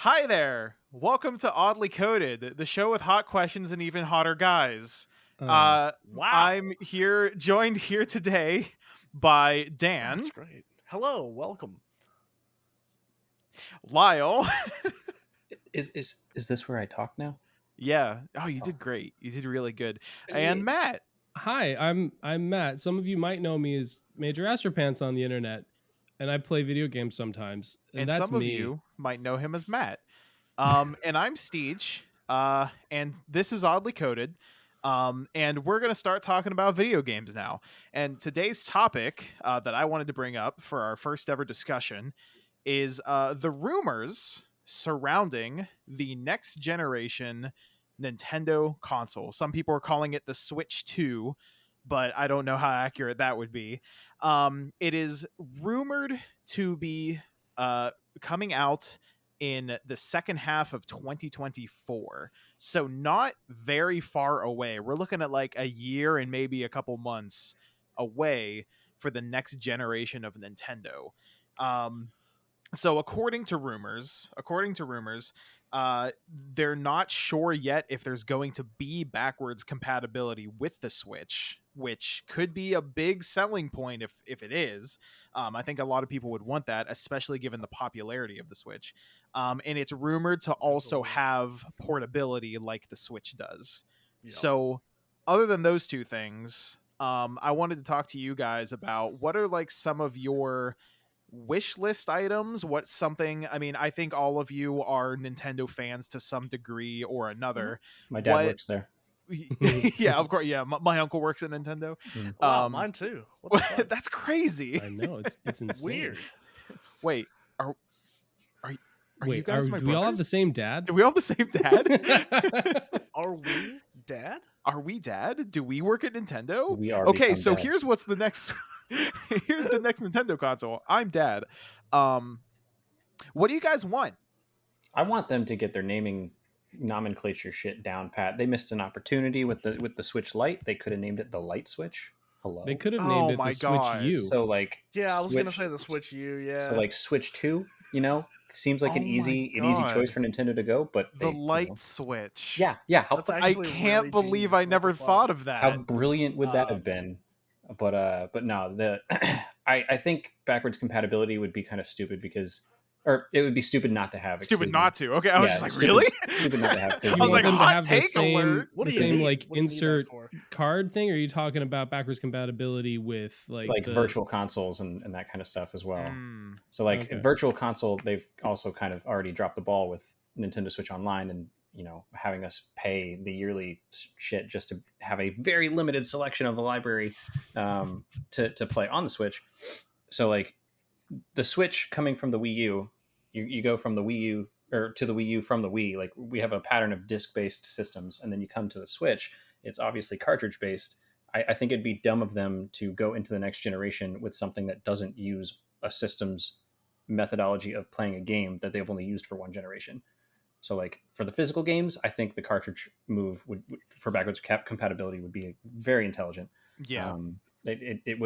Hi there. Welcome to Oddly Coded, the show with hot questions and even hotter guys. Oh, Uh, Wow. I'm joined here today by Dan, That's great. Hello, welcome. Lyle. is this where I talk now? Yeah. Oh, you Oh. did great. You did really good. Yeah. And Matt. Hi, I'm Matt. Some of you might know me as Major Astropants on the internet, and I play video games sometimes, and And that's some of me. you might know him as Matt. And I'm STEEJ. And this is Oddly Coded. And we're going to start talking about video games now. And today's topic that I wanted to bring up for our first ever discussion is the rumors surrounding the next generation Nintendo console. Some people are calling it the Switch 2, but I don't know how accurate that would be. It is rumored to be coming out in the second half of 2024. So not very far away. We're looking at like a year and maybe a couple months away for the next generation of Nintendo. So according to rumors, they're not sure yet if there's going to be backwards compatibility with the Switch, which could be a big selling point if it is. I think a lot of people would want that, especially given the popularity of the Switch. And it's rumored to also Absolutely. have portability like the Switch does. Yep. So, other than those two things, I wanted to talk to you guys about what are like some of your wish list items. What's something, I mean, I think all of you are Nintendo fans to some degree or another. My dad What works there. Yeah, of course. Yeah, my uncle works at Nintendo. Wow, mine too. What the fuck? That's crazy. I know it's insane. Weird. Wait, are are, are you Wait, guys my do we all have the brothers? same dad? Do we all have the same dad? Are we dad? Are we dad? Do we work at Nintendo? We are Okay, become so dad. here's what's the next here's the next Nintendo console. I'm dad. What do you guys want? I want them to get their naming nomenclature shit down pat. They missed an opportunity with the Switch Lite. They could have named it the Light Switch. Hello. They could have named Oh it the my Switch god. U. So like Yeah, I was gonna Switch- say the Switch U. Yeah. So like Switch 2, seems like Oh an my easy God. choice for Nintendo to go, but The they, light switch. yeah. How, That's I actually can't really believe genius. I What never the fuck? thought of that. how brilliant would that Uh, have been? But no, the I think backwards compatibility would be kind of stupid or it would be stupid not to have. Stupid not to. Okay, I was Yeah, just like, stupid- really? stupid not to have, 'cause I you was want like, them to hot have the take same, alert. What the do you same need? like What do you need that insert for? card thing? Or are you talking about backwards compatibility with like the virtual consoles and that kind of stuff as well. Mm. So like Okay. virtual console, they've also kind of already dropped the ball with Nintendo Switch Online and having us pay the yearly shit just to have a very limited selection of the library to play on the Switch. So like the Switch coming from the Wii U, you go from the Wii U or to the Wii U from the Wii. Like we have a pattern of disc-based systems, and then you come to the Switch. It's obviously cartridge-based. I think it'd be dumb of them to go into the next generation with something that doesn't use a system's methodology of playing a game that they've only used for one generation. So like for the physical games, I think the cartridge move would for backwards compatibility would be very intelligent. Yeah. It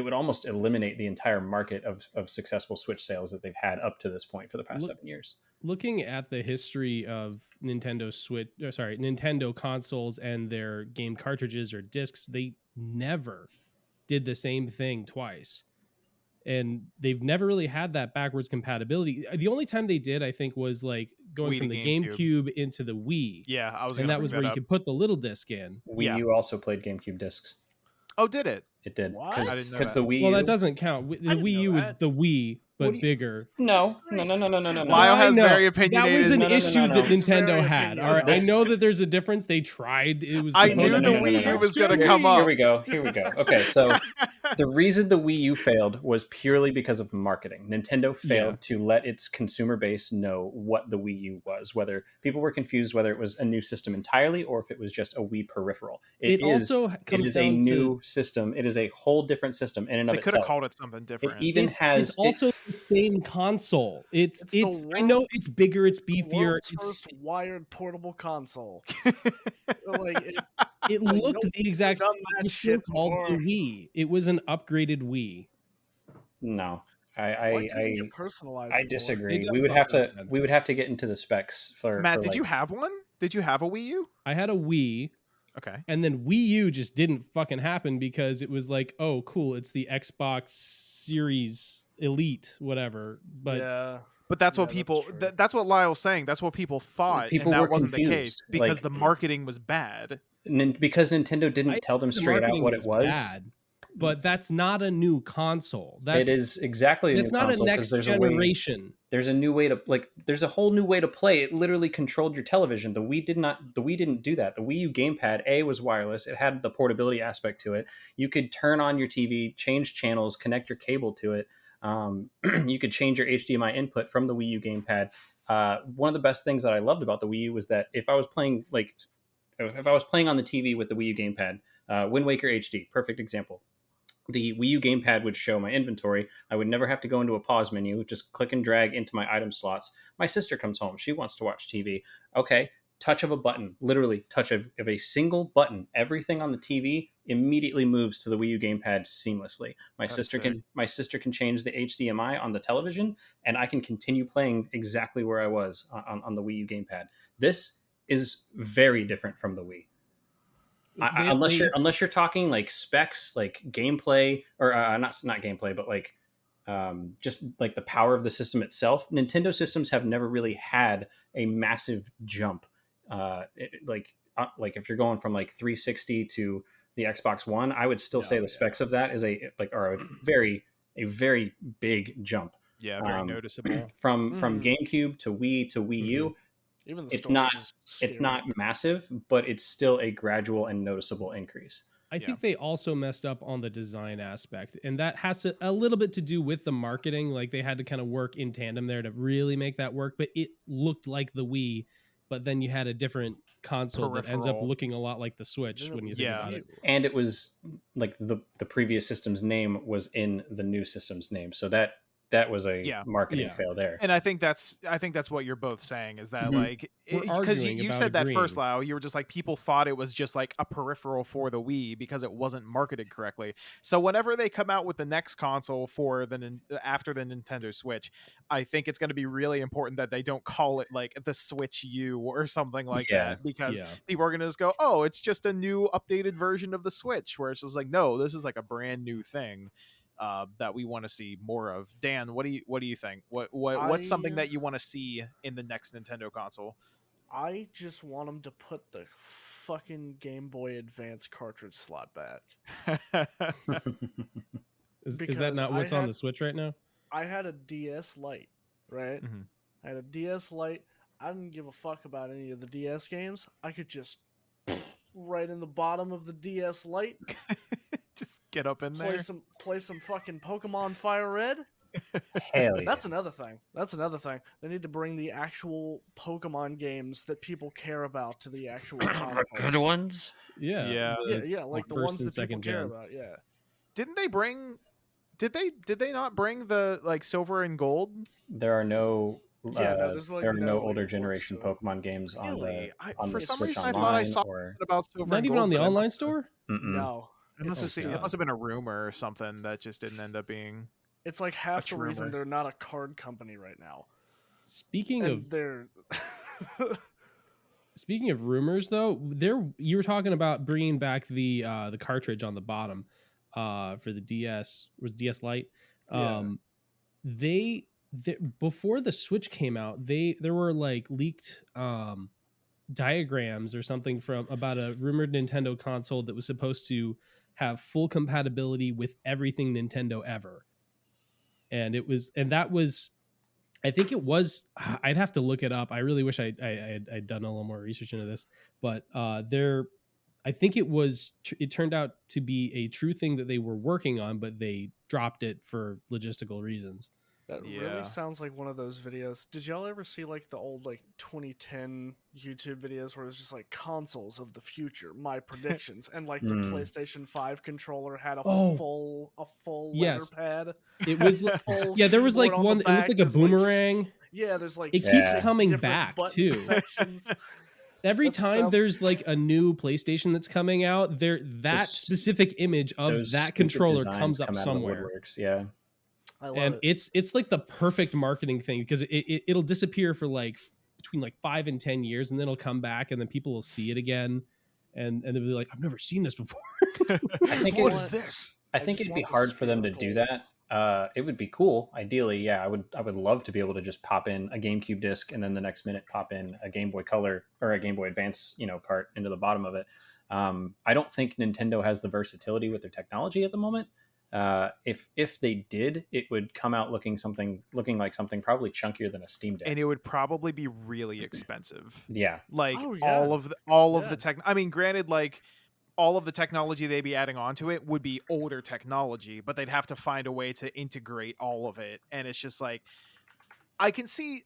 would almost eliminate the entire market of successful Switch sales that they've had up to this point for the past 7 years. looking at the history of Nintendo consoles and their game cartridges or discs, they never did the same thing twice. And they've never really had that backwards compatibility. The only time they did, I think, was like going Wii from to the GameCube. GameCube into the Wii. Yeah, I was And gonna that bring was that where you up. could put the little disc in. Wii Yeah. U also played GameCube discs. Oh, did it? It did What? I didn't know because that. the Wii Well, U. that doesn't count. The didn't Wii know U was that. the Wii, What but do you- bigger. No. Lyle has I know. very That was opinionated. an No, issue no. that It's Nintendo very had. All right, opinionated. I know that there's a difference. They tried. It was. I supposed knew to the be Wii U next was gonna gen. come up. Here we go. Okay, so the reason the Wii U failed was purely because of marketing. Nintendo failed to let its consumer base know what the Wii U was, whether people were confused whether it was a new system entirely or if it was just a Wii peripheral. It also It comes is a down new system. It is a whole different system in and of They could have itself. called it something It different. even it's has also the same console. It's the I know it's bigger, it's The beefier. world's first wired portable console. Like It like, looked no the exact done same. It that was still shit called the before. Wii. It was an upgraded Wii. no. Why couldn't you I personalize I it more? disagree. It We does would have fuck to up, we would have to get into the specs Matt, for did you like have one? Did you have a Wii U? I had a Wii, Okay. and then Wii U just didn't fucking happen because it was like, oh, cool, it's the Xbox Series Elite, whatever. But Yeah. But that's Yeah, what that's people true. that's what Lyle's saying. That's what people thought, and people were that wasn't the confused. case because the marketing was bad. Because Nintendo I didn't tell them the straight out marketing what it was was. bad. But that's not a new console. It is exactly a new That's not a console because next generation. there's a new way to like there's a whole new way to play. It literally controlled your television. The Wii didn't do that. The Wii U gamepad was wireless. It had the portability aspect to it. You could turn on your TV, change channels, connect your cable to it. You could change your HDMI input from the Wii U gamepad. One of the best things that I loved about the Wii U was that if I was playing on the TV with the Wii U gamepad, Wind Waker HD, perfect example. The Wii U gamepad would show my inventory. I would never have to go into a pause menu, just click and drag into my item slots. My sister comes home. She wants to watch TV. Okay, touch of a button, literally touch of a single button. Everything on the TV immediately moves to the Wii U gamepad seamlessly. My sister can change the HDMI on the television, and I can continue playing exactly where I was on the Wii U gamepad. This is very different from the Wii. Unless you're talking like specs, like gameplay, or not gameplay, but like just like the power of the system itself. Nintendo systems have never really had a massive jump. Like if you're going from like 360 to the Xbox One, I would still say the specs of that are a very big jump. Yeah, very noticeable. From GameCube to Wii to Wii U. Even the It's not storage is scary. massive, but it's still a gradual and noticeable increase. I think they also messed up on the design aspect, and that has a little bit to do with the marketing. Like they had to kind of work in tandem there to really make that work. But it looked like the Wii, but then you had a different console that ends up Peripheral. looking a lot like the Switch when you think about it. And it was like the previous system's name was in the new system's name, so that was a marketing fail there. And I think that's what you're both saying is that like We're because arguing you about said that first, agreeing. Lau, you were just like people thought it was just like a peripheral for the Wii because it wasn't marketed correctly. So whenever they come out with the next console for after the Nintendo Switch, I think it's going to be really important that they don't call it like the Switch U or something like that, because people are going to just go, oh, it's just a new updated version of the Switch, where it's just like, no, this is like a brand new thing. That we want to see more of. Dan, what do you think? What's something that you want to see in the next Nintendo console? I just want them to put the fucking Game Boy Advance cartridge slot back. Is that not what's on the Switch right now? I had a DS Lite, right? Mm-hmm. I had a DS Lite. I didn't give a fuck about any of the DS games. I could just right in the bottom of the DS Lite. Just get up in there. Play some fucking Pokemon Fire Red. Hell yeah. That's another thing. They need to bring the actual Pokemon games that people care about to the actual console. Good ones. Yeah, like the ones that people care about. Yeah. Didn't they bring? Did they not bring the like Silver and Gold? There are no. There are no older generation Pokemon games on the for some Switch reason online. I thought I saw about Silver. Not and even Gold, on the online store. No. It must have been a rumor or something that just didn't end up being. It's like half the reason they're not a card company right now. Speaking of rumors, though, you were talking about bringing back the cartridge on the bottom for the DS. Was DS Lite? They before the Switch came out, there were like leaked diagrams or something from about a rumored Nintendo console that was supposed to have full compatibility with everything Nintendo ever. And I think it was, I'd have to look it up. I really wish I'd done a little more research into this, but I think it turned out to be a true thing that they were working on, but they dropped it for logistical reasons. That really sounds like one of those videos. Did y'all ever see like the old like 2010 YouTube videos where it was just like consoles of the future, my predictions, and like the PlayStation 5 controller had a full leather pad. It was there was like one. It looked like a boomerang. There's like it keeps coming back too. Every time there's like a new PlayStation that's coming out, specific image of that controller comes up somewhere. Yeah. I love And it. it's like the perfect marketing thing because it'll disappear for like between like 5 and 10 years, and then it'll come back, and then people will see it again, and they'll be like, I've never seen this before. I think What it, is this? I I think just it'd be want the hard for them to do spherical. that. It would be cool, ideally. Yeah, I would love to be able to just pop in a GameCube disc and then the next minute pop in a Game Boy Color or a Game Boy Advance, cart into the bottom of it. I don't think Nintendo has the versatility with their technology at the moment. If they did, it would come out looking like something probably chunkier than a Steam And Deck. it would probably be really expensive. Yeah. Like Oh yeah, all of the yeah. tech. I mean, granted, like all of the technology they'd be adding onto it would be older technology, but they'd have to find a way to integrate all of it. And it's just like I can see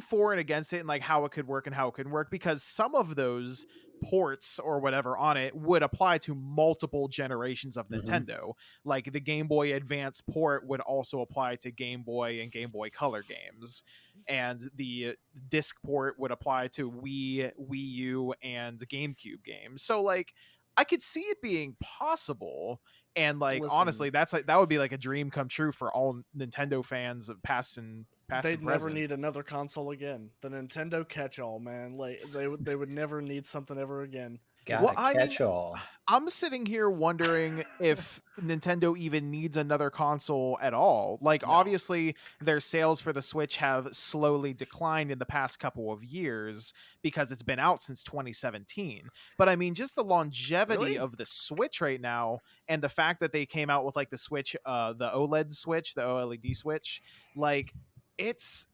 for and against it and like how it could work and how it couldn't work because some of those ports or whatever on it would apply to multiple generations of Hmm. Nintendo. Like the Game Boy Advance port would also apply to Game Boy and Game Boy Color games. And the disc port would apply to Wii, Wii U, and GameCube games. So like I could see it being possible. And like Listen, honestly, that's like that would be like a dream come true for all Nintendo fans of past and they'd never present. need another console again. The Nintendo catch-all, man. Like they would never need something ever again. Because Well, Gotta I mean, catch all. I'm sitting here wondering if Nintendo even needs another console at all. Like, No. obviously, their sales for the Switch have slowly declined in the past couple of years because it's been out since 2017. But I mean, just the longevity really, of the Switch right now and the fact that they came out with like the Switch, the OLED Switch, the OLED Switch, like, it's.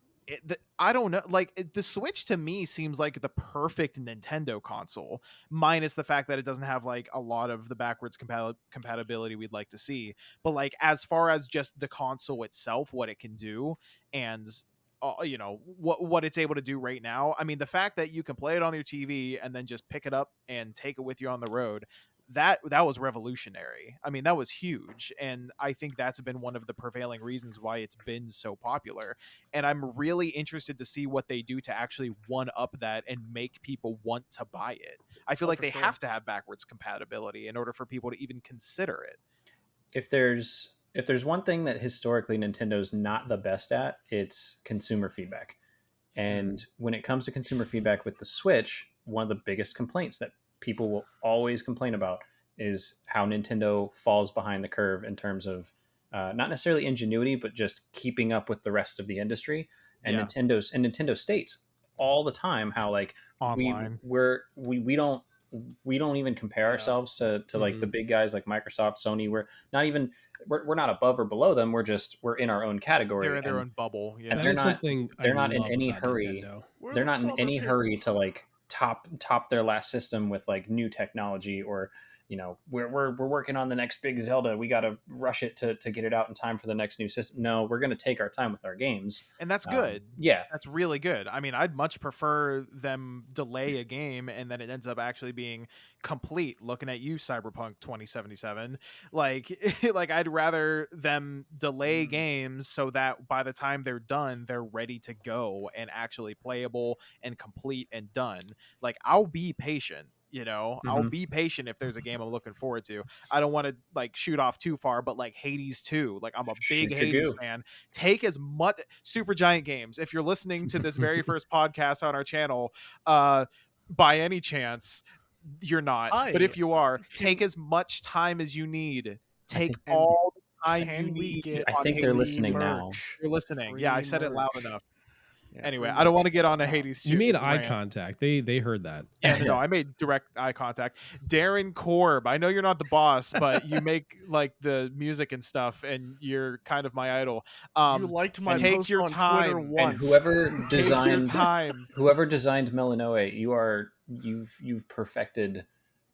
I don't know. Like the Switch to me seems like the perfect Nintendo console minus the fact that it doesn't have like a lot of the backwards compatibility we'd like to see. But like as far as just the console itself, what it can do, and what it's able to do right now. I mean, the fact that you can play it on your TV and then just pick it up and take it with you on the road. That was revolutionary. I mean, that was huge, and I think that's been one of the prevailing reasons why it's been so popular. And I'm really interested to see what they do to actually one up that and make people want to buy it. I feel oh like for they sure. have to have backwards compatibility in order for people to even consider it. If there's one thing that historically Nintendo's not the best at, it's consumer feedback. And when it comes to consumer feedback with the Switch, one of the biggest complaints that people will always complain about is how Nintendo falls behind the curve in terms of not necessarily ingenuity, but just keeping up with the rest of the industry. And Yeah, Nintendo states all the time how like online. we don't even compare Yeah, ourselves to like the Mhm. big guys like Microsoft, Sony. We're not above or below them. We're in our own They're category, in their own bubble. and That Yeah. they're is not something I they're not in love any about hurry. Nintendo. we're They're the not in clever any hurry people. to like top their last system with like new technology, or we're working on the next big Zelda, we got to rush it to get it out in time for the next new system. No, we're going to take our time with our games. And that's good. Yeah. That's really good. I mean, I'd much prefer them delay a game and then it ends up actually being complete. Looking at you, Cyberpunk 2077. Like, like I'd rather them delay Mm. games so that by the time they're done, they're ready to go and actually playable and complete and done. Like, I'll be patient. I'll Hmm. be patient if there's a game I'm looking forward to. I don't want to like shoot off too far, but like Hades 2, like I'm a big Shoot your Hades goo. fan. Take as much Super Giant Games. If you're listening to this very first podcast on our channel, by any chance, you're not. But Hi, if you are, take can as much time as you need. I Take think and all the time you can we need get I on think they're Hades free 2. listening now. merch? You're listening. Yeah, I Free said it loud merch. enough. Yeah, Anyway, free I don't want merch. to get on a Hades You made eye rant. contact. They heard that. Yeah, no, I made direct eye contact. Darren Korb, I know you're not the boss, but you make like the music and stuff, and you're kind of my idol. You liked my and Take post your on Twitter time. and once. Take your time. whoever designed Melanoe, you've perfected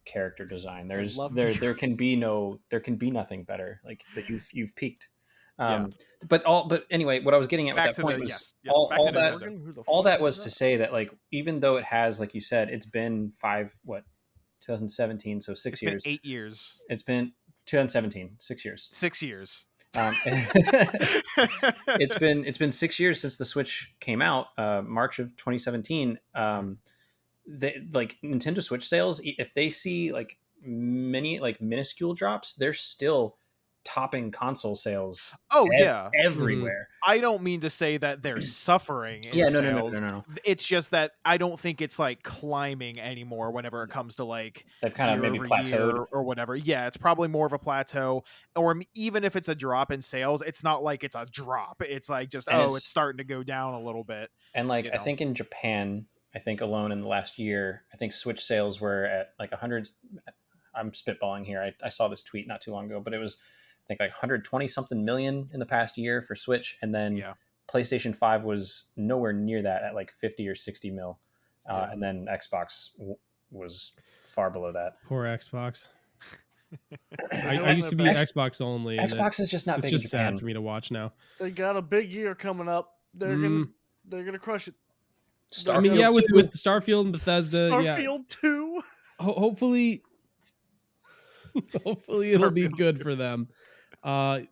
character design. I There's loved there your. there can be nothing better. Like that you've peaked. Yeah. Um, but anyway, what I was getting at with Back that to point the was yes. Back to Nintendo. Morgan, who the all fuck that is was to that? say that like even though it has, like you said, it's been 2017, so It's six been years. 8 years. It's been 2017, 6 years. 6 years. It's been 6 years since the Switch came out, March of 2017. Like Nintendo Switch sales, if they see like many like minuscule drops, they're still topping console sales Oh yeah. everywhere. I don't mean to say that they're suffering in Yeah, sales. no. It's just that I don't think it's like climbing anymore whenever it comes to like They've kind of year maybe over year plateaued. or whatever. Yeah, it's probably more of a plateau. Or even if it's a drop in sales, it's not like it's a drop. It's like just, And it's starting to go down a little bit. and like You I know? think in Japan, I think alone in the last year, I think Switch sales were at like 100. I'm spitballing here. I saw this tweet not too long ago, but it was I think like 120 something million in the past year for Switch, and then Yeah. PlayStation 5 was nowhere near that at like 50 or 60 mil, Yeah. and then Xbox was far below that. Poor Xbox. They're I doing used to their be best. Xbox only, and Xbox is just not it's big in just sad Japan. for me to watch now. They got a big year coming up. They're gonna crush it. I mean, Starfield yeah, 2. with Starfield and Bethesda, yeah. Starfield 2. Hopefully, it'll be Starfield good 2. for them.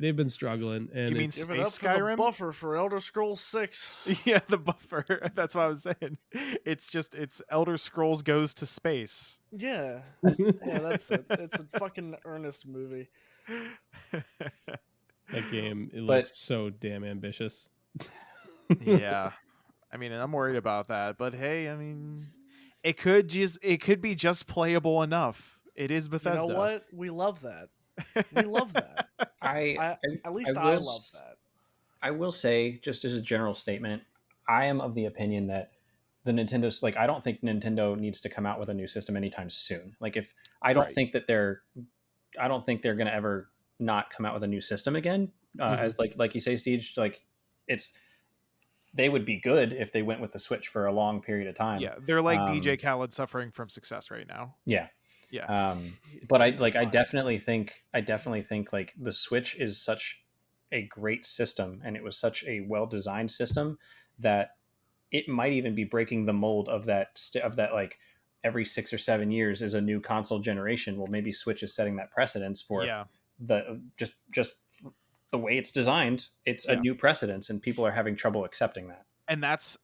They've been struggling, and You mean it's Give it up Space for the Skyrim? buffer for Elder Scrolls 6. Yeah, the buffer. That's what I was saying. It's Elder Scrolls goes to space. Yeah. Yeah, that's it. It's a fucking earnest movie. that game. It But- looks so damn ambitious. Yeah. I mean, I'm worried about that, but hey, I mean, it could be just playable enough. It is Bethesda. You know what? We love that. We love that. At least I love that. I will say, just as a general statement, I am of the opinion that the Nintendo's like I don't think Nintendo needs to come out with a new system anytime soon. Like if I don't Right. think that they're going to ever not come out with a new system again. As like you say, STEEJ, like they would be good if they went with the Switch for a long period of time. Yeah, they're like DJ Khaled suffering from success right now. Yeah. Yeah. But I Fine. definitely think like the Switch is such a great system, and it was such a well designed system that it might even be breaking the mold of that like every 6 or 7 years is a new console generation. Well, maybe Switch is setting that precedence for Yeah. the just the way it's designed. It's a Yeah. new precedence, and people are having trouble accepting that. And that's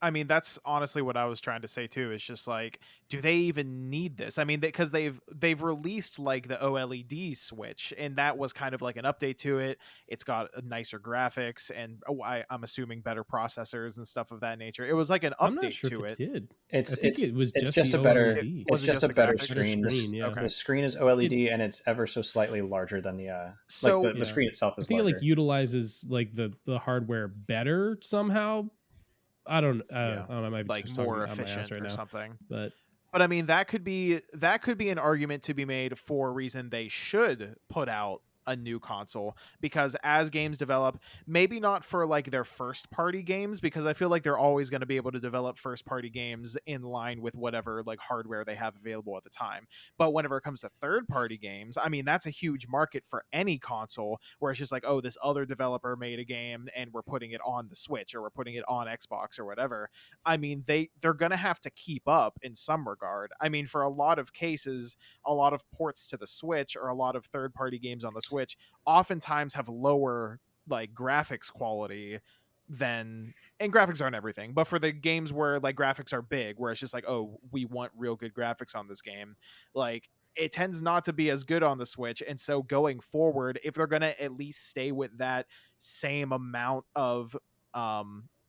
honestly what I was trying to say too. It's just like, do they even need this? I mean, because they've released like the OLED Switch, and that was kind of like an update to it. It's got nicer graphics, and I'm assuming better processors and stuff of that nature. It was like an update I'm not sure to if it. did. It's think it was it's just just the a better OLED. Was it's it just just a the better graphics? screen. Better screen, yeah. Okay. The screen is OLED, and it's ever so slightly larger than the So- like the Yeah. screen itself I is think larger. it like utilizes like the hardware better somehow. I don't know. I might be Like just more talking out my ass efficient right or now, something. but I mean, that could be an argument to be made for a reason they should put out a new console, because as games develop, maybe not for like their first party games, because I feel like they're always going to be able to develop first party games in line with whatever like hardware they have available at the time. But whenever it comes to third party games, I mean, that's a huge market for any console, where it's just like, oh, this other developer made a game and we're putting it on the Switch, or we're putting it on Xbox or whatever. I mean, they're going to have to keep up in some regard. I mean, for a lot of cases, a lot of ports to the Switch or a lot of third party games on the Switch oftentimes have lower like graphics quality than, and graphics aren't everything, but for the games where like graphics are big, where it's just like, oh, we want real good graphics on this game, like it tends not to be as good on the Switch. And so going forward, if they're going to at least stay with that same amount of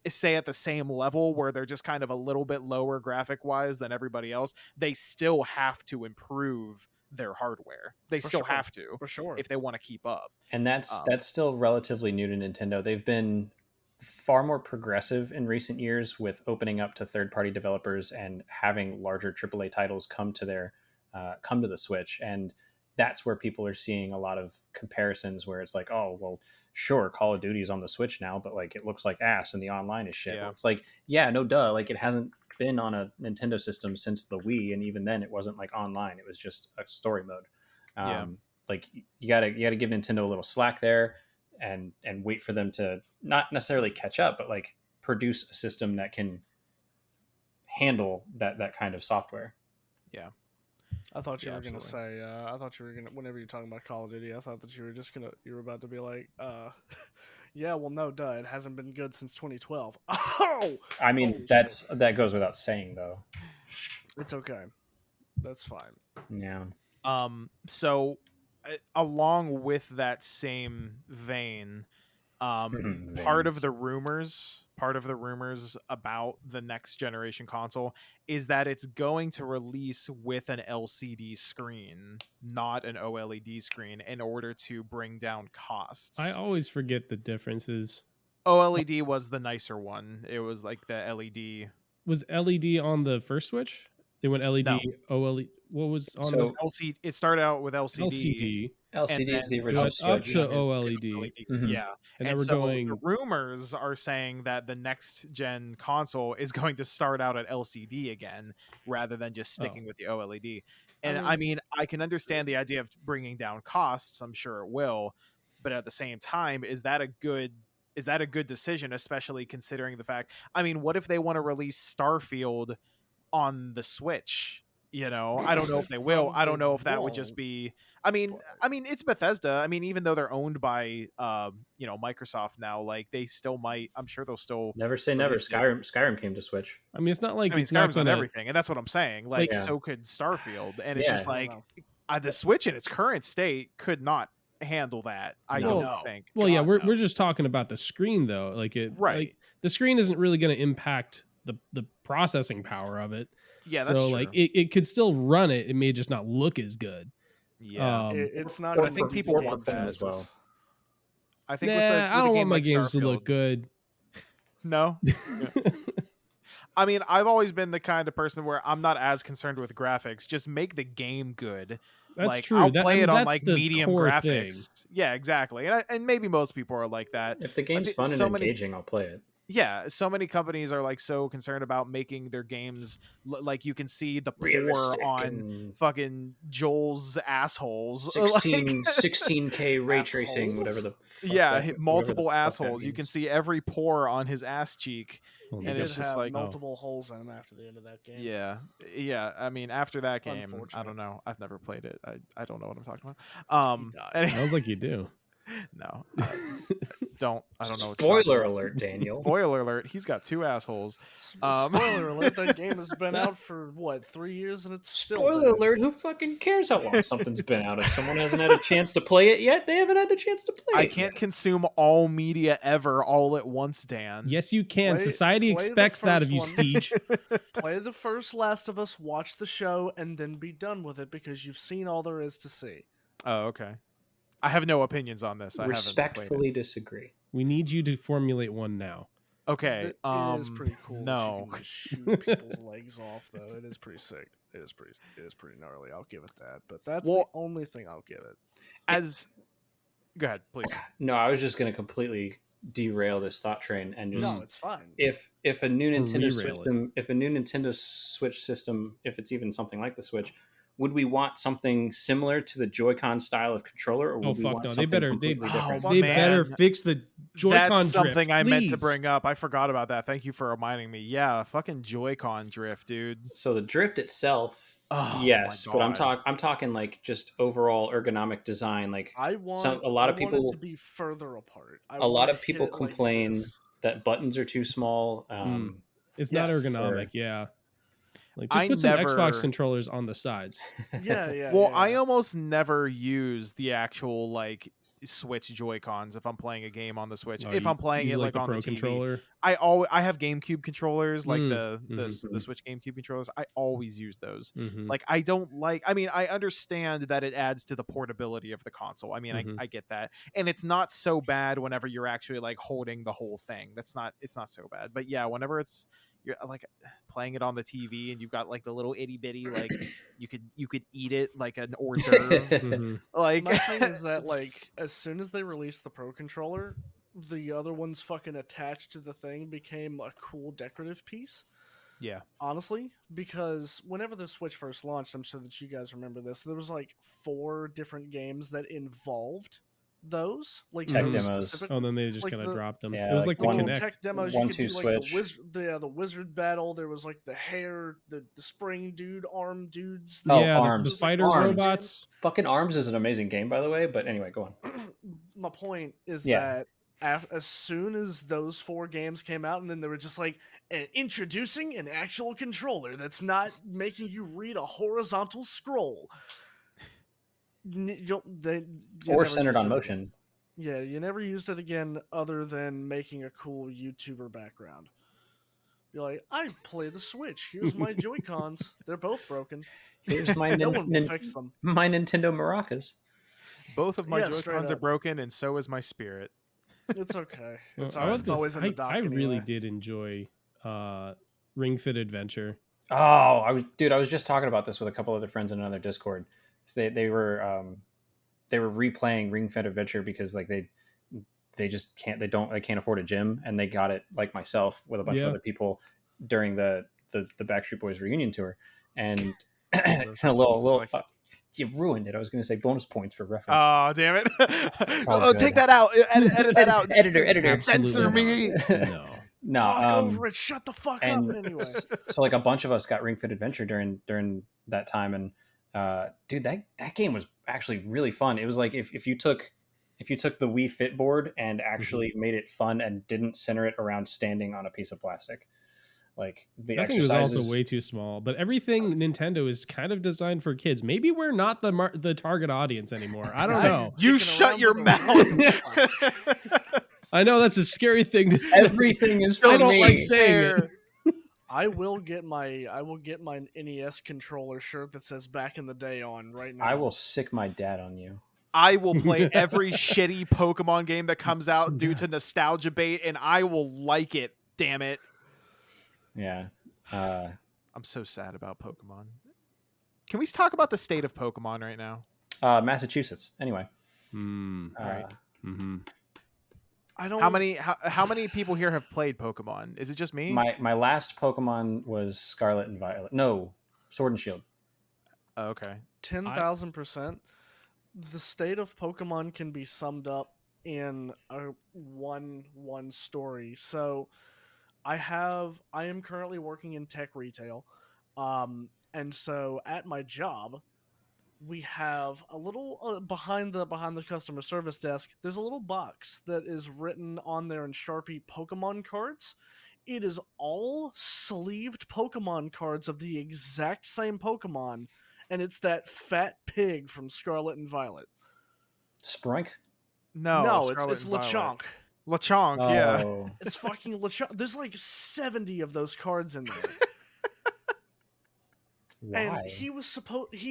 stay at the same level, where they're just kind of a little bit lower graphic wise than everybody else, they still have to improve their hardware. They For still sure. have to, For sure. if they want to keep up. And that's still relatively new to Nintendo. They've been far more progressive in recent years with opening up to third-party developers and having larger AAA titles come to the Switch. And that's where people are seeing a lot of comparisons, where it's like, oh, well, sure, Call of Duty's on the Switch now, but like it looks like ass and the online is shit. Yeah. Well, it's like, yeah, no duh. Like it hasn't been on a Nintendo system since the Wii, and even then it wasn't like online. It was just a story mode. Yeah. Like you gotta give Nintendo a little slack there, and wait for them to not necessarily catch up, but like produce a system that can handle that kind of software. Yeah. I thought you Yeah, were gonna absolutely. say. I thought you were gonna. Whenever you're talking about Call of Duty, I thought that you were about to be like, yeah, well, no, duh, it hasn't been good since 2012. Oh, I mean, holy that goes without saying, though. shit. It's okay. That's fine. Yeah. So along with that same vein, part of Veins. the rumors about the next generation console is that it's going to release with an LCD screen, not an OLED screen, in order to bring down costs. I always forget the differences. OLED was the nicer one. It was like the LED. Was LED on the first Switch? They went LED, No. OLED. What was on the So LCD. It started out with LCD, LCD? and LCD then is the the It original went up upgrade Switch. to is the OLED, OLED. Mhm. Yeah, and now and we're so the going. rumors are saying that the next gen console is going to start out at LCD again, rather than just Oh, sticking with the OLED. I And mean, I can understand the idea of bringing down costs. I'm sure it will, but at the same time, is that a good decision, especially considering the fact? I mean, what if they want to release Starfield on the Switch? I don't know if they they will. I probably don't know if that would just won't. be. But I mean, it's Bethesda. I mean, even though they're owned by, Microsoft now, like they still might. I'm sure they'll still Never say never. release it. Skyrim came to Switch. I mean, it's not like I mean, it's not Skyrim's on gonna everything, and that's what I'm saying. Like, like. Yeah. so could Starfield, and it's just Yeah. I don't like know. the Switch in its current state could not handle that. I No. don't No. think. Well, yeah, God, we're no. we're just talking about the screen though. Like Right. the screen isn't really going to impact the processing power of it. Yeah, that's So true. like it could still run it. It may just not look as good. Yeah, It's not. but I even think gonna be people the want game that as well. justice. I Nah, think with I a don't game want my like games to Starfield, look good. no. I mean, I've always been the kind of person where I'm not as concerned with graphics. Just make the game good. That's Like, true. I'll That I play mean, it on that's like the medium core thing. graphics. Yeah, exactly. And maybe most people are like that. If the I game's think fun and so many engaging, I'll play it. yeah, so many companies are like so concerned about making their games like you can see the pour Realistic on and fucking Joel's assholes. 16K ray tracing, whatever the fuck Yeah, that, whatever the multiple fuck that assholes. You can means. see every pore on his ass cheek. Well, He And did it's just have like, multiple holes in him after the end of that game. yeah. I mean, after that game, I Unfortunate. don't know. I've never played it. I don't know what I'm talking about. He died. Sounds like you do. No, I don't know what you're talking Spoiler about. alert, Daniel. Spoiler alert, he's got two assholes. Spoiler alert, that game has been out for what, 3 years and it's still Spoiler bad. alert, who fucking cares how long something's been out? If someone hasn't had a chance to play it yet, they haven't had the chance to play I it can't yet. consume all media ever all at once, Dan. Yes, you can. Play- Society play the expects that of first you, one. STEEJ. Play the first Last of Us, watch the show, and then be done with it because you've seen all there is to see. Oh, okay. I have no opinions on this. I haven't played Respectfully disagree. We need you to formulate one now. it. Okay. It is pretty cool. No. That you can just shoot people's legs off, though. It is pretty sick. It is pretty gnarly. I'll give it that. But that's Well- the only thing I'll give it. Go ahead, please. No, I was just going to completely derail this thought train and just No, it's fine. if a new Or Nintendo re-rail it. system, if a new Nintendo Switch system, if it's even something like the Switch, would we want something similar to the Joy-Con style of controller, or would Oh we fuck want no! They something better completely different? Oh, they man. better fix the Joy-Con That's something drift, I meant to please. bring up. I forgot about that. Thank you for reminding me. Yeah, fucking Joy-Con drift, dude. So the drift itself, Oh, yes, my but God. I'm talking like just overall ergonomic design. Like I want a lot of I want people it to be further apart. I a want lot to of people hit it like complain this. that buttons are too small. It's not Yes. ergonomic. Yeah, like just I put some Xbox never- controllers on the sides. Yeah. Well, yeah. I almost never use the actual like Switch Joy-Cons if I'm playing a game on the Switch. Oh, if you I'm playing use, it like on Pro the TV. controller. I have GameCube controllers, like the mhm. Switch GameCube controllers. I always use those. Mhm. Like I don't like. I mean, I understand that it adds to the portability of the console. I mean, Mhm. I get that, and it's not so bad whenever you're actually like holding the whole thing. It's not so bad. But yeah, whenever you're like playing it on the TV and you've got like the little itty bitty like you could eat it like an hors d'oeuvre. Mhm. Like My thing is that it's- like as soon as they released the Pro controller, the other ones fucking attached to the thing became a cool decorative piece. yeah. Honestly, because whenever the Switch first launched, I'm sure that you guys remember this. There was like 4 different games that involved those like Tech those demos. specific- Oh, then they just Like kind of the- dropped them. Yeah, it was like like the one- Kinect. tech demos. One, You could two do like switch. the wizard battle. There was like the hair, the spring dude, arm dudes. Oh, yeah, Arms. the fighter Arms. robots. Fucking Arms is an amazing game, by the way. But anyway, go on. My point is Yeah. that as soon as those 4 games came out, and then they were just like introducing an actual controller that's not making you read a horizontal scroll. They or never centered used on it motion. again. Yeah, you never used it again, other than making a cool YouTuber background. Be like, I play the Switch. Here's my Joy Cons. They're both broken. Here's my No one will fix them. my Nintendo maracas. Both of my Yeah, straight Joy-Cons are up. broken, and so is my spirit. It's okay. Well, It's I alright. was It's gonna say, always in the dock I really anyway. did enjoy Ring Fit Adventure. Oh, I was just talking about this with a couple other friends in another Discord. So they were replaying Ring Fit Adventure because like they just can't afford a gym, and they got it like myself with a bunch of Yeah. other people during the Backstreet Boys reunion tour, and Those a little like- you ruined it. I was going to say bonus points for reference. Oh, damn it. all Oh, good. take that out. Edit that out. Editor. Censor Absolutely me. not. No. No, Talk over it. Shut the fuck up. and Anyway, so like a bunch of us got Ring Fit Adventure during that time, and dude, that game was actually really fun. It was like if you took the Wii Fit board and actually made it fun and didn't center it around standing on a piece of plastic, like the That thing was exercises. also way too small, but everything Nintendo is kind of designed for kids. Maybe we're not the target audience anymore. I don't know. You Kicking shut around your with mouth. I know that's a scary thing to say. Everything is for I don't me. like saying it. I will get my NES controller shirt that says "Back in the Day" on right now. I will sick my dad on you. I will play every shitty Pokemon game that comes out due to nostalgia bait, and I will like it. Damn it. Yeah. I'm so sad about Pokemon. Can we talk about the state of Pokemon right now? Massachusetts. Anyway. Right. Mm-hmm. I don't. How many people here have played Pokemon? Is it just me? My last Pokemon was Scarlet and Violet. No, Sword and Shield. Oh, okay. 10,000%. The state of Pokemon can be summed up in a one story. So, I am currently working in tech retail, and so at my job, we have a little behind the customer service desk. There's a little box that is written on there in Sharpie Pokemon cards. It is all sleeved Pokemon cards of the exact same Pokemon, and it's that fat pig from Scarlet and Violet. Sprunk? No, it's Scarlet and Violet. Lechonk. Lechonk, yeah. Oh. It's fucking Lechonk. There's like 70 of those cards in there. Why? And he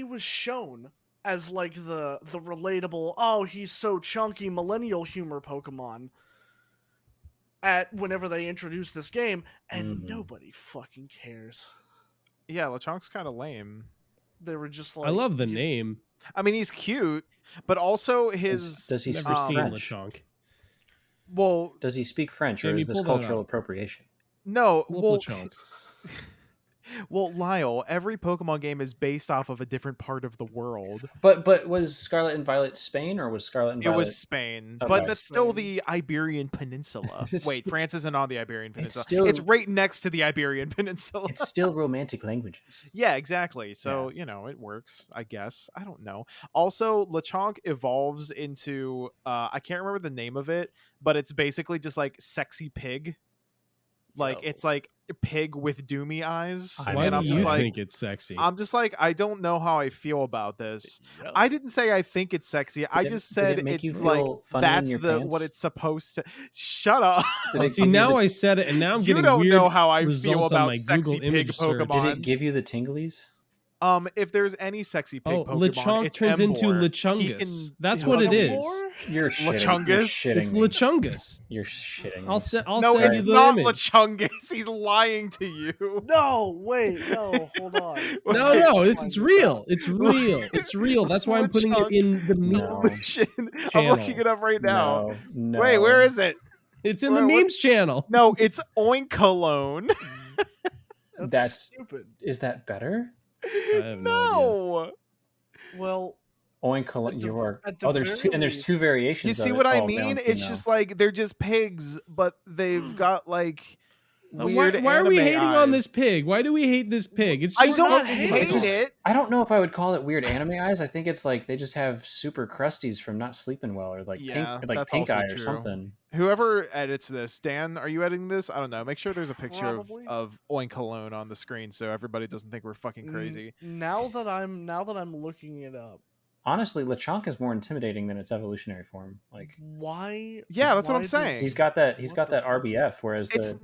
was shown as like the relatable, oh, he's so chunky millennial humor Pokemon at whenever they introduced this game, and nobody fucking cares. Yeah, Lechonk's kind of lame. They were just like, I love the name. I mean, he's cute, but also his Does he Never speak seen French? Lechonk. well, Does he speak French, or Jamie, is this pull that cultural up. appropriation? no, Love well, Lechonk. well, Lyle, every Pokemon game is based off of a different part of the world. But was Scarlet and Violet Spain, or was Scarlet and It Violet? was Spain, Okay. but that's still Spain. the Iberian Peninsula. It's Wait, still- France isn't on the Iberian It's Peninsula. still- It's right next to the Iberian Peninsula. It's still romantic languages. Yeah, exactly. So, it works, I guess. I don't know. Also, Lechonk evolves into I can't remember the name of it, but it's basically just like sexy pig. Like Yo. it's like a pig with doomy eyes. I Why and do I'm mean, just you like think it's sexy? I'm just like I don't know how I feel about this. Yo. I didn't say I think it's sexy. I Did it- just did said it make you it's feel like funny in that's your the pants? what it's supposed to. Shut up. Did it See, give you now the- I said it, and now I'm You getting don't weird know how I feel results on about my sexy Google pig image search. Pokemon. Did it give you the tinglies? If there's any sexy pig Oh, Pokemon, Lechonk it's turns into Emboar. He Lechungus. can- That's what it is. Emboar? You're shitting. You're Lechungus? shitting It's me. Lechungus. You're shitting. I'll me. No, send it's you the not image. Lechungus. He's lying to you. No, wait, no, hold on. No, Wait, no, it's Find this real. out. It's real. It's real. That's why I'm putting it Lechonk. in the meme. No. I'm Channel. looking it up right now. No. Wait, where is it? It's in the What- memes channel. No, it's Oinkalone. That's- stupid. Is that better? have no no. Well, Oink. At the- You are. at the Oh, there's very two, and there's two least- variations. You of see it. what I Oh, mean? male and It's female. just like they're just pigs, but they've got like Why, weird why are we anime hating on eyes. this pig? Why do we hate this pig? It's I just don't not hate hating it. I don't know if I would call it weird anime eyes. I think it's like they just have super crusties from not sleeping well, or like Yeah, pink, like that's pink also eye or true. something. Whoever edits this, Dan, are you editing this? I don't know. Make sure there's a picture Probably. of Oinkalone on the screen so everybody doesn't think we're fucking crazy. Now that I'm looking it up, honestly, Lechonk is more intimidating than its evolutionary form. Like Why? Yeah, that's what I'm why saying. he's does- got that what the fuck? RBF, whereas It's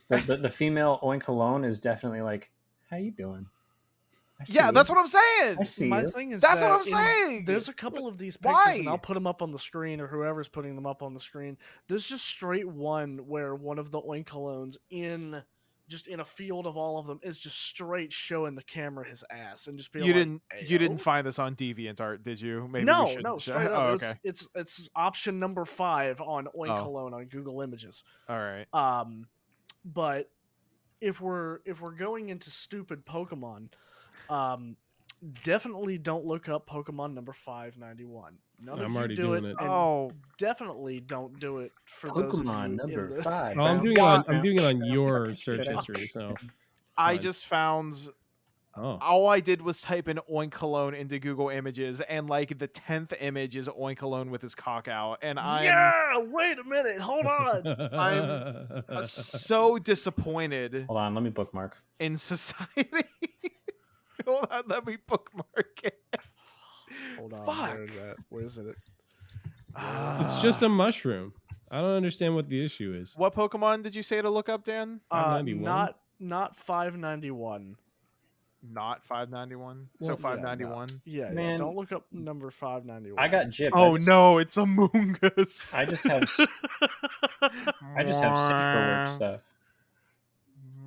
the female Oinkalone is definitely like, how you doing? I see yeah, you. that's what I'm I saying. see My you. thing is That's what that I'm saying. there's a couple of these pictures, and Why? I'll put them up on the screen, or whoever's putting them up on the screen. There's just straight one where one of the Oinkalones just in a field of all of them is just straight showing the camera his ass and just being You like, didn't "Ayo?" find this on DeviantArt, did you? Maybe we No, should. no, straight up. Oh, okay. It's option number 5 on Oh, Oinkalone on Google Images. all right. But if we're going into stupid Pokemon, um, definitely don't look up Pokemon number 591. None of I'm you already do it, doing it. and Oh, definitely don't do it for those of Pokemon you in number the. 5. Oh, I'm doing it Why- on your search Shut up. history. So I Fine. just found. oh, All I did was type in Oinkalone into Google Images, and like the 10th image is Oinkalone with his cock out, and I'm Yeah, wait a minute, hold on. so disappointed Hold on, let me bookmark. in society. Hold on, let me bookmark it. Hold on, Fuck. where is that? Where is it? it's just a mushroom. I don't understand what the issue is. What Pokemon did you say to look up, Dan? 591? Not 591. Not 591. So Well, yeah, 591. Yeah, Man. don't look up number 591. I got gypped. Oh no, it's a Moongus. I just have I just have safer work stuff.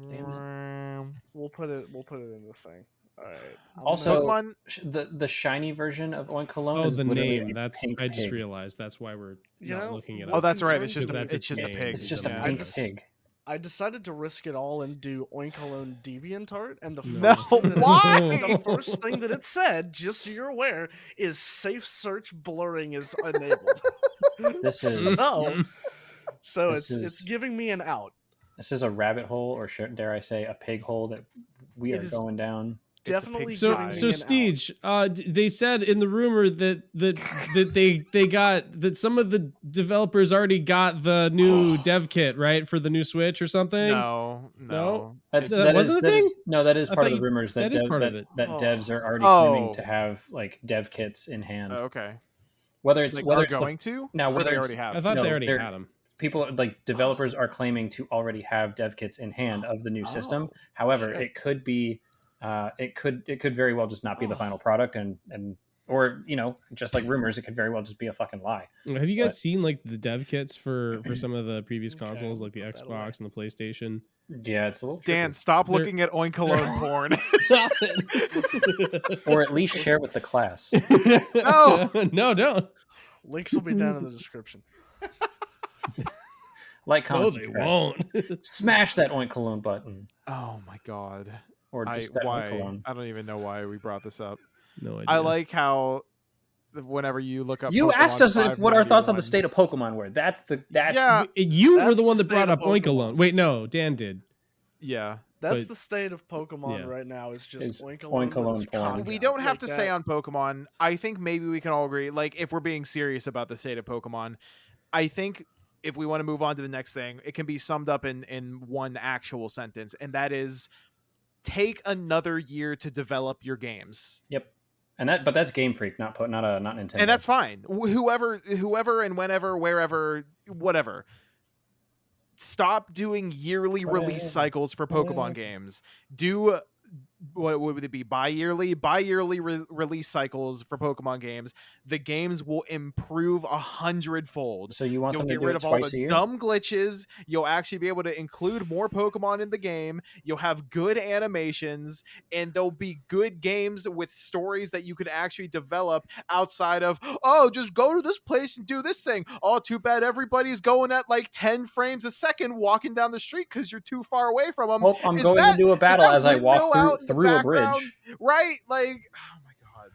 Damn We'll put it in the thing. All right. Also, Pokemon. the shiny version of Oinkalone Oh, is the literally name. a That's pink I just pig. realized that's why we're You not know, looking it what Oh, up. that's right. It's concerns just me- a. That's It's just a name. pig. It's just a Yeah. pink just- pig. I decided to risk it all and do Oinkalone DeviantArt, and the No, first thing that why? the first thing that it said, just so you're aware, is safe search blurring is enabled. This is so This it's is- giving me an out. this is a rabbit hole, or dare I say, a pig hole that we It are is going down. It's a Definitely pig giving pie. me So an STEEJ, they said in the rumor that they got that some of the developers already got the new dev kit right for the new Switch or something. No. That's That that wasn't is a that thing? is no, that is I part thought of the rumors that that is part of it. that devs are already Oh. claiming to have like dev kits in hand. Okay. Whether it's Like, whether are it's going to? now Or whether they it's- already have. I thought No, they already they're- had them. people like developers are claiming to already have dev kits in hand of the new system. Oh, However, shit. it could be it could very well just not be the final product, and or just like rumors, it could very well just be a fucking lie. Have you guys But- seen like the dev kits for some of the previous Okay, consoles, I'll like the put that away. Xbox and the PlayStation? Yeah, it's a little Dan, tricky. stop They're- looking at Oinkalone porn. Stop it. Or at least share with the class. No. No, don't. Links will be down in the description. Like, No, comment, they subscribe. won't. Smash that Oinkalone button, Oh my god. or just that Why? Oinkalone. I don't even know why we brought this up. No idea. I like how whenever you look up You Pokemon asked us what our thoughts on the 591 state of Pokemon were. That's Yeah. You were That's the one the that brought state up of Pokemon. Oinkalone. Wait, no, Dan did. Yeah. That's But- the state of Pokemon yeah. right now. Is just Is Oinkalone. Oinkalone with its porn. cock We out. don't have Like to say that. on Pokemon. I think maybe we can all agree, like, if we're being serious about the state of Pokemon, I think if we want to move on to the next thing, it can be summed up in one actual sentence, and that is take another year to develop your games. Yep. And but that's Game Freak, not Nintendo. And that's fine. Whoever and whenever, wherever, whatever. Stop doing yearly release Whatever. cycles for Pokemon Whatever. games. Do what would it be? Bi-yearly release cycles for Pokemon games. The games will improve 100-fold. So you want You'll them to get do rid it of all twice a the year? dumb glitches. You'll actually be able to include more Pokemon in the game. You'll have good animations, and there'll be good games with stories that you could actually develop outside of, oh, just go to this place and do this thing. Oh, too bad everybody's going at like 10 frames a second walking down the street because you're too far away from them. Well, I'm Is going that- to do a battle that as I walk windmill out in the through a background? bridge. Right? Like, oh my god.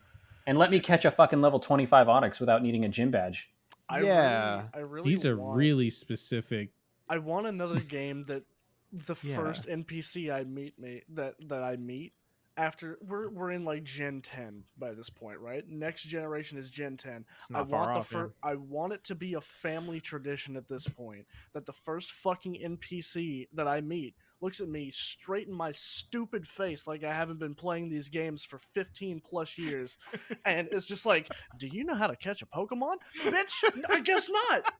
And let me catch a fucking level 25 Onyx without needing a gym badge. Yeah. I really These are want, really specific. I want another game that the Yeah. first NPC I meet that I meet after we're in like Gen 10 by this point, right? Next generation is Gen 10. It's not far off. Yeah. I want it to be a family tradition at this point that the first fucking NPC that I meet looks at me straight in my stupid face like I haven't been playing these games for 15 plus years, and it's just like, do you know how to catch a Pokemon? Bitch, I guess not.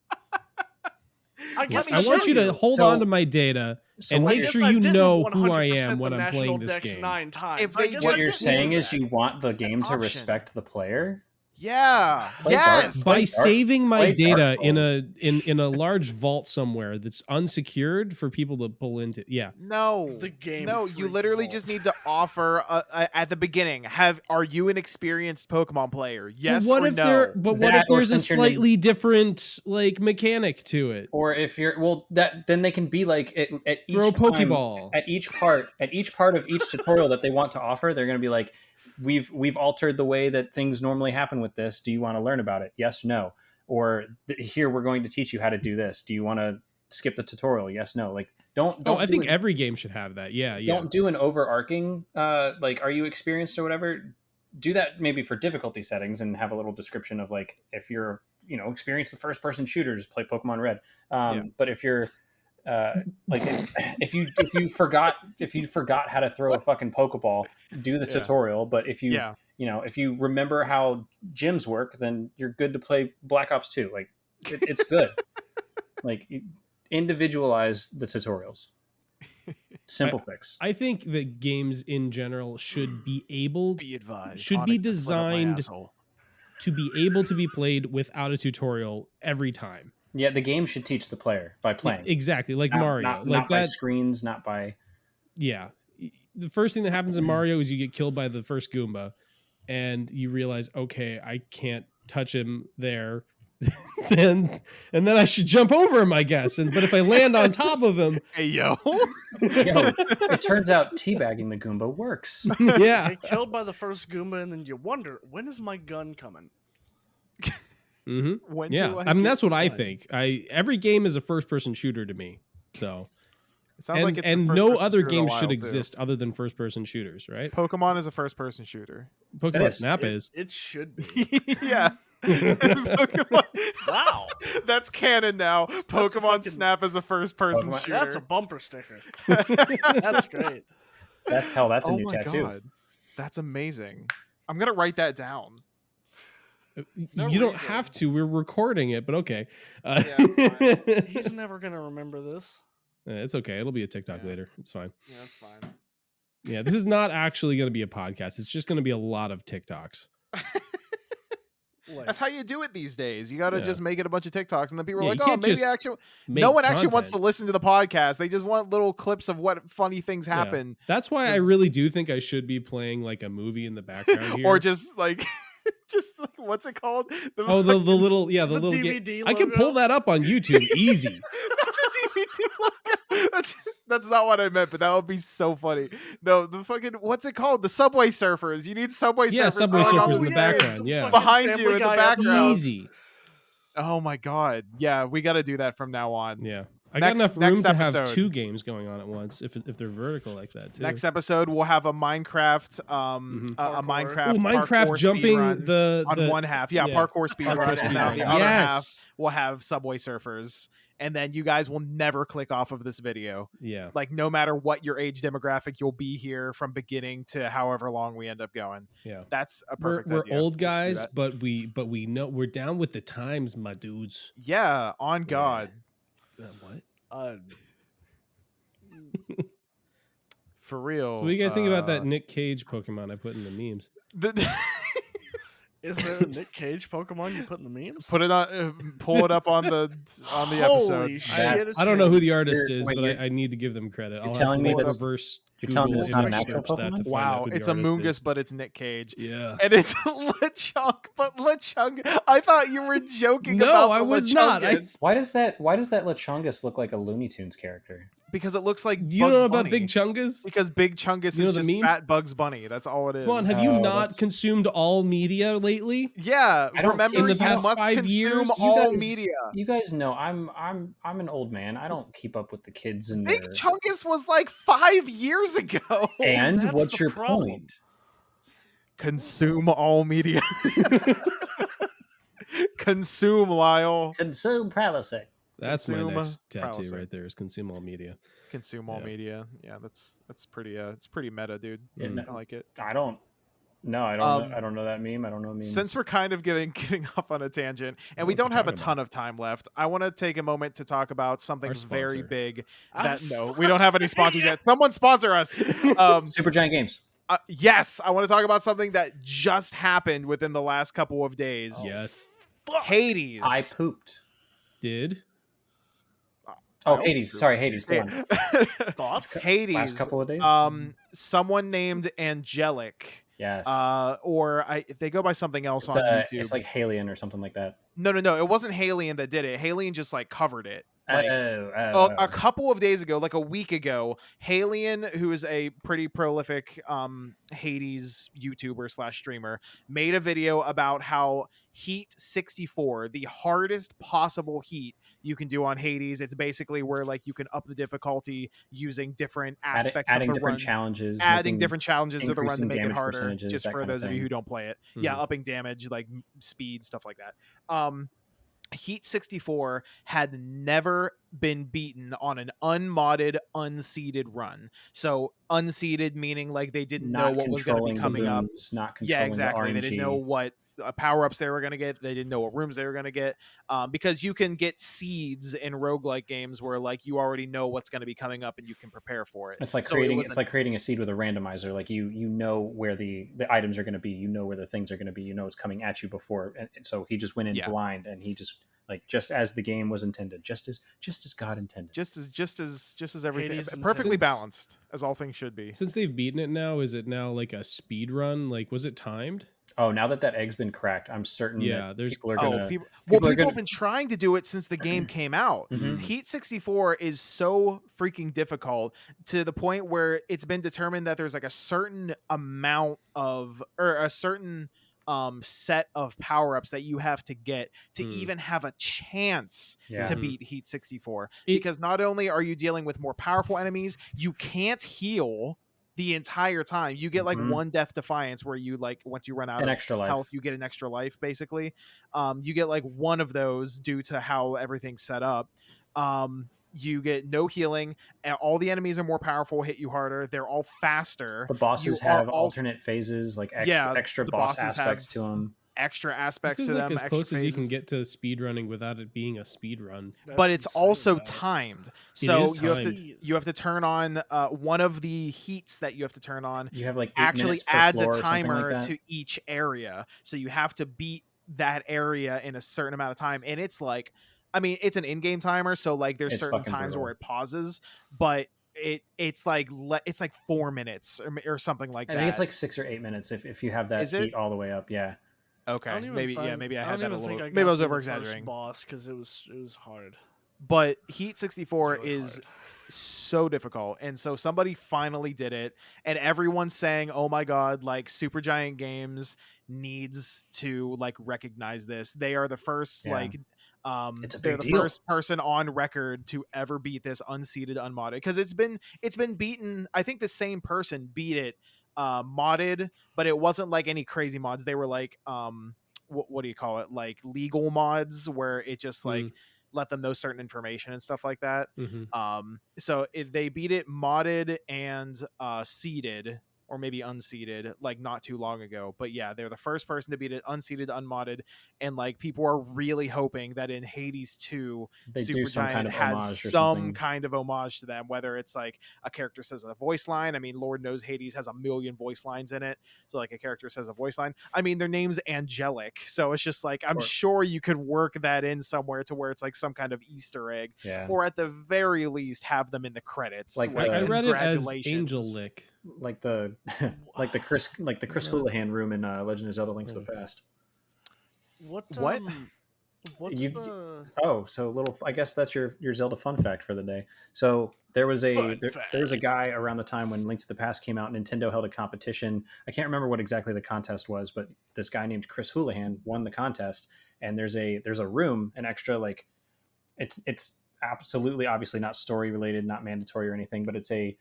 I guess I want you to hold on to my data and what make you're- sure you know who I am when I'm playing this Dex game. 9 times. If they What just you're did saying is that. you want the game to option. respect the player. Yeah. Play Dark- Yes. By Dark- saving my play Dark data in Souls. a large vault somewhere that's unsecured for people to pull into. Yeah. No. The game No, you freak literally vault. just need to offer at the beginning. Are you an experienced Pokemon player? Yes But what or if no? what if Or there's a since you're nin- slightly different like mechanic to it? Or if you're then they can be like at each Throw time, Pokeball. at each part of each tutorial that they want to offer, they're going to be like, we've altered the way that things normally happen with this. Do you want to learn about it? Yes, no. Or here we're going to teach you how to do this. Do you want to skip the tutorial? Yes, no. Like don't. I think every game should have that. Yeah, yeah. Don't do an overarching like, are you experienced or whatever. Do that maybe for difficulty settings and have a little description of like, if you're experienced with first person shooters, play Pokemon Red. But if you're like if you forgot how to throw a fucking Pokeball, do the tutorial. But if you if you remember how gyms work, then you're good to play Black Ops 2. Like it's good. Like individualize the tutorials. Simple fix. I think that games in general should be able Be advised. should be Onyx has lit up my designed asshole. to be able to be played without a tutorial every time. Yeah, the game should teach the player by playing. Exactly, like Not- Mario. not, like not by that. screens, not by Yeah. The first thing that happens in Mario is you get killed by the first Goomba and you realize, okay, I can't touch him there. and then I should jump over him, I guess. But if I land on top of him, Hey yo. it turns out teabagging the Goomba works. yeah. Get killed by the first Goomba, and then you wonder, when is my gun coming? Mm-hmm. When Yeah. do I mean, get that's what I one? think. Every game is a first person shooter to me. So It sounds like it's the and first no person other shooter in a games while, should too. exist other than first person shooters, right? Pokemon is a first person shooter. Pokemon is. Snap is. It should be. Yeah. Pokemon. Wow. That's canon now. Pokemon fucking- Snap is a first person Pokemon- shooter. That's a bumper sticker. That's great. That's a oh new my tattoo. God. That's amazing. I'm gonna write that down. No You don't reason. have to. We're recording it, but okay. He's never gonna remember this. It's okay. It'll be a TikTok Yeah. later. It's fine. Yeah, that's fine. Yeah, this is not actually going to be a podcast. It's just going to be a lot of TikToks. Like, That's how you do it these days. You got to Yeah. just make it a bunch of TikToks, and then people are Yeah, like, you "Oh, can't maybe just actually." Make No one actually wants to content. listen to the podcast. They just want little clips of what funny things Yeah. happen, That's why I 'Cause- really do think I should be playing like a movie in the background here. or just like, just like what's it called? The the little the the little DVD I can logo? pull that up on YouTube easy. the DVD logo. That's not what I meant, but that would be so funny. No, the fucking what's it called? The Subway Surfers. You need Subway Yeah, Surfers. Subway going on Surfers in the the- background, yeah. fucking Behind Family you in the Guy background. Easy. Oh my God. Yeah, we got to do that from now on. Yeah. I Next- got enough next room to have episode. 2 games going on at once if they're vertical like that too. Next episode, we'll have a Minecraft, Mhm. a Parkour. Minecraft, Ooh, Minecraft parkour jumping speedrun the on one half. Yeah, yeah. parkour speed Parkour run, and then on speedrun. the other half, Yes. we'll have Subway Surfers, and then you guys will never click off of this video. Yeah. Like no matter what your age demographic, you'll be here from beginning to however long we end up going. Yeah. That's a We're perfect idea. old We should do guys, that. but we know we're down with the times, my dudes. Yeah, on God, What? for real. So what do you guys think about that Nick Cage Pokemon I put in the memes? Is there a Nick Cage Pokemon you put in the memes? Put it on, pull it up on the Holy episode. shit! That's- it's I don't know him. who the artist You're- is, wait, but you're- I need to give them credit. I'll telling have me to that's- reverse. you're telling me Google that's not an image actual search that to Pokemon? find out Wow, who the it's a artist Moongus, is. but it's Nick Cage. Yeah. And it's LeChonk, but LeChonk. I thought you were joking No, about I the was not. LeChonkus. Why does that Lechongus look like a Looney Tunes character? Because it looks like You don't Bugs know about Bunny. Big Chungus? Because Big Chungus You know is the just meme? fat Bugs Bunny. That's all it is. Come on, have you Oh, not that's- consumed all media lately? Yeah, I don't remember keep- In the you past must 5 consume years? all media. You guys know I'm an old man. I don't keep up with the kids and Big their. Chungus was like 5 years ago. And That's what's the your problem. point? Consume all media. Consume, Lyle. Consume Prilosec. That's my Consume next tattoo paralysis. right there is consume all media. Consume all Yeah. media. Yeah, that's pretty it's pretty meta, dude. Yeah, no, I like it. I don't. No, I don't. Know, I don't know that meme. I don't know memes. Since we're kind of getting off on a tangent and we What you don't have a talking ton of time left, I want to take a moment to talk about something Our very sponsor. big Our that no, we don't have any sponsors yet. Someone sponsor us. Super Giant Games. Yes, I want to talk about something that just happened within the last couple of days. Oh, Yes. Hades. I pooped. Did? Oh, I Hades. hope- Sorry, Hades. Go on. Thoughts? Hades. Last couple of days. Someone named Angelic. Yes. They go by something else it's, on YouTube. it's like Halion or something like that. No, it wasn't Halion that did it. Halion just like covered it. Like, Oh. a couple of days ago, like a week ago, Halion, who is a pretty prolific Hades YouTuber / streamer, made a video about how Heat 64, the hardest possible heat you can do on Hades, it's basically where like you can up the difficulty using different aspects adding of the different runs, challenges, adding making- different challenges to the run to increasing make it damage harder. percentages, Just that for kind of those of you thing. who don't play it, yeah, upping damage, like speed, stuff like that. Heat 64 had never been beaten on an unmodded, unseeded run. So unseeded meaning like they didn't know not what was going to be controlling the coming up. booms, not controlling Yeah, exactly. the They didn't know RNG. what power-ups they were going to get. They didn't know what rooms they were going to get. Because you can get seeds in roguelike games where like you already know what's going to be coming up and you can prepare for it. It's like So creating. was It's like creating a seed with a randomizer. Like you know where the items are going to be. You know where the things are going to be. You know it's coming at you before. And so he just went in blind, and he just as the game was intended, just as God intended, just as everything Hades perfectly intends. balanced as all things should be. Since they've beaten it now, is it now like a speed run? Like, was it timed? Oh, now that egg's been cracked, I'm certain. Yeah, that there's- people are gonna. people are have gonna- been trying to do it since the game came out. Mhm. Heat 64 is so freaking difficult to the point where it's been determined that there's like a certain amount of or a certain set of power-ups that you have to get to even have a chance Yeah. to Mhm. beat Heat 64. It- Because not only are you dealing with more powerful enemies, you can't heal the entire time. You get like Mhm. one death defiance where you like once you run out An of extra life. health, you get an extra life basically. You get like one of those due to how everything's set up. You get no healing, and all the enemies are more powerful, hit you harder, they're all faster. The bosses You are have also- alternate phases, like extra the boss bosses aspects have to them. extra aspects This is to like them, as extra close as you can phases. get to speed running without it being a speed run. But it's also time. timed. So is you have to timed. you have to turn on one of the heats that you have to turn on You have like 8 actually minutes per adds a floor or something timer like that. to each area. So you have to beat that area in a certain amount of time. And it's like, I mean, it's an in-game timer, so like there's It's certain fucking times brutal. where it pauses, but it's like 4 minutes or something like I that. think it's like 6 or 8 minutes if you have that Is it? heat all the way up. Yeah. I okay, don't even maybe find- maybe I don't had that a even think little. I Maybe I got was through over the first exaggerating. boss because it was hard. But Heat 64 It's really is hard. so difficult, and so somebody finally did it, and everyone's saying, oh my god, like Supergiant Games needs to like recognize this. They are the first Yeah. like It's a they're big the deal. first person on record to ever beat this unseeded unmodded, because it's been beaten. I think the same person beat it modded, but it wasn't like any crazy mods. They were like what do you call it, like legal mods where it just like let them know certain information and stuff like that. Mm-hmm. So they beat it modded and seeded, or maybe unseeded, like not too long ago. But yeah, they're the first person to beat it unseeded, unmodded, and like people are really hoping that in Hades 2, They do some Supergiant kind of has homage or some something. kind of homage to them, whether it's like a character says a voice line. I mean, Lord knows Hades has a million voice lines in it. So like a character says a voice line. I mean, their name's Angelic. So it's just like, I'm Or- sure you could work that in somewhere to where it's like some kind of Easter egg, Yeah. or at the very least have them in the credits. Like I read it as congratulations. Angel Lick. Like the Chris Houlihan room in Legend of Zelda: Links to the Past. What? What? What's You've the so little. I guess that's your Zelda fun fact for the day. So there was a fun there was a fact? guy around the time when Link to the Past came out. Nintendo held a competition. I can't remember what exactly the contest was, but this guy named Chris Houlihan won the contest. And there's a room, an extra like it's absolutely obviously not story related, not mandatory or anything, but it's a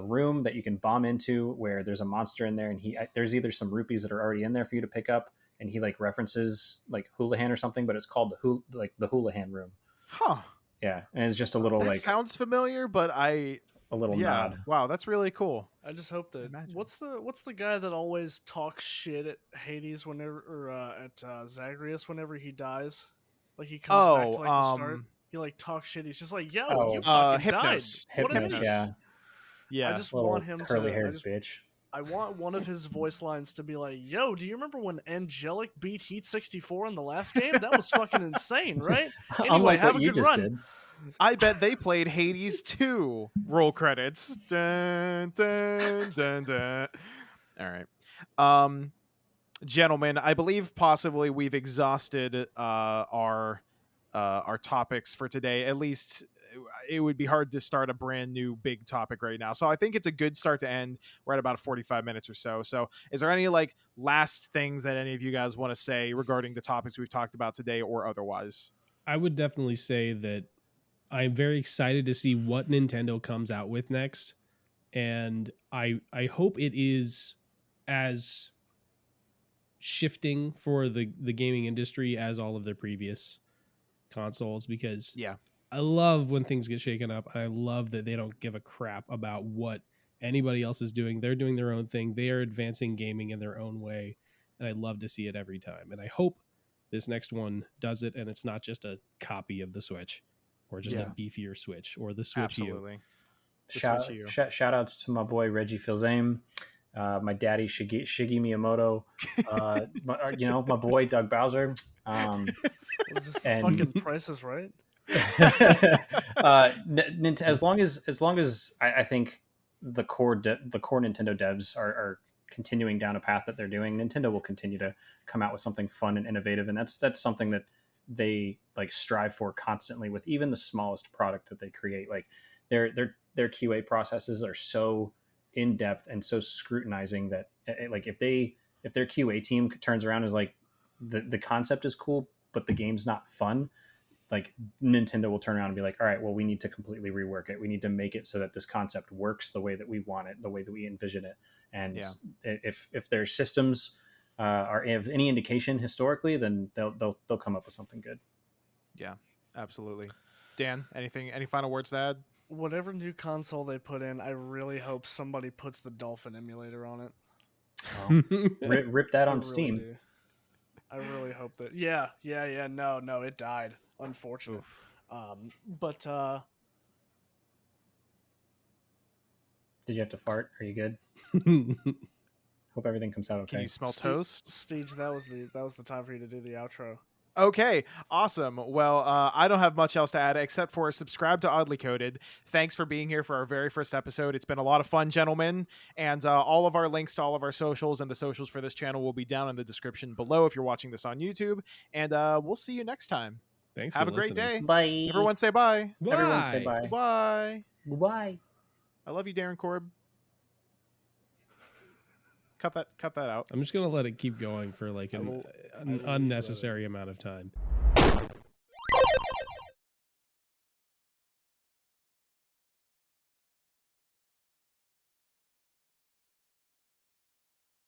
room that you can bomb into where there's a monster in there, and there's either some rupees that are already in there for you to pick up, and he like references like Houlihan or something, but it's called the Houlihan room. Huh. Yeah, and it's just a little That sounds familiar, but a little yeah. nod. Wow, that's really cool. I just hope that Imagine. what's the guy that always talks shit at Hades whenever or at Zagreus whenever he dies? Like he comes back Oh, to like the start. He like talks shit. He's just like, "Yo, you Oh, fucking died. Hypnos. What a Hypnos, miss." yeah, I Yeah. just want little him curly to. haired bitch. I want one of his voice lines to be like, "Yo, do you remember when Angelic beat Heat 64 in the last game? That was fucking insane, right? Anyway, Unlike have what a you good just run." did. I bet they played Hades 2. Roll credits. Dun, dun, dun, dun. All right. Gentlemen, I believe possibly we've exhausted our topics for today. At least it would be hard to start a brand new big topic right now. So I think it's a good start to end. We're at about 45 minutes or so. So is there any like last things that any of you guys want to say regarding the topics we've talked about today or otherwise? I would definitely say that I'm very excited to see what Nintendo comes out with next, and I hope it is as shifting for the gaming industry as all of their previous consoles, because Yeah. I love when things get shaken up. I love that they don't give a crap about what anybody else is doing. They're doing their own thing. They are advancing gaming in their own way, and I love to see it every time. And I hope this next one does it, and it's not just a copy of the Switch or just a Yeah. beefier Switch or the Switch U. Absolutely. The Switch U. Shout outs to my boy Reggie Fils-Aime, my daddy Shigi Miyamoto, my boy Doug Bowser, Was this the and fucking Price is Right? as long as I think the core Nintendo devs are continuing down a path that they're doing, Nintendo will continue to come out with something fun and innovative, and that's something that they like strive for constantly with even the smallest product that they create. Like their QA processes are so in depth and so scrutinizing that like if their QA team turns around and is like the concept is cool but the game's not fun, like Nintendo will turn around and be like, all right, well, we need to completely rework it. We need to make it so that this concept works the way that we want it, the way that we envision it. And if their systems are of any indication historically, then they'll come up with something good. Yeah, absolutely. Dan, any final words to add? Whatever new console they put in, I really hope somebody puts the Dolphin emulator on it. Well, rip that I on really Steam. do. I really hope that. Yeah. No, it died. Unfortunate. But Did you have to fart? Are you good? Hope everything comes out okay. Can you smell toast? STEEJ, that was the time for you to do the outro. Okay, awesome. Well, I don't have much else to add except for subscribe to Oddly Coded. Thanks for being here for our very first episode. It's been a lot of fun, gentlemen. And all of our links to all of our socials and the socials for this channel will be down in the description below if you're watching this on YouTube. And we'll see you next time. Thanks. Have for a great listening. day. Bye. Everyone say bye. Bye. Everyone say bye. Bye. Goodbye. I love you, Darren Korb. Cut that out. I'm just gonna let it keep going for like an unnecessary amount of time.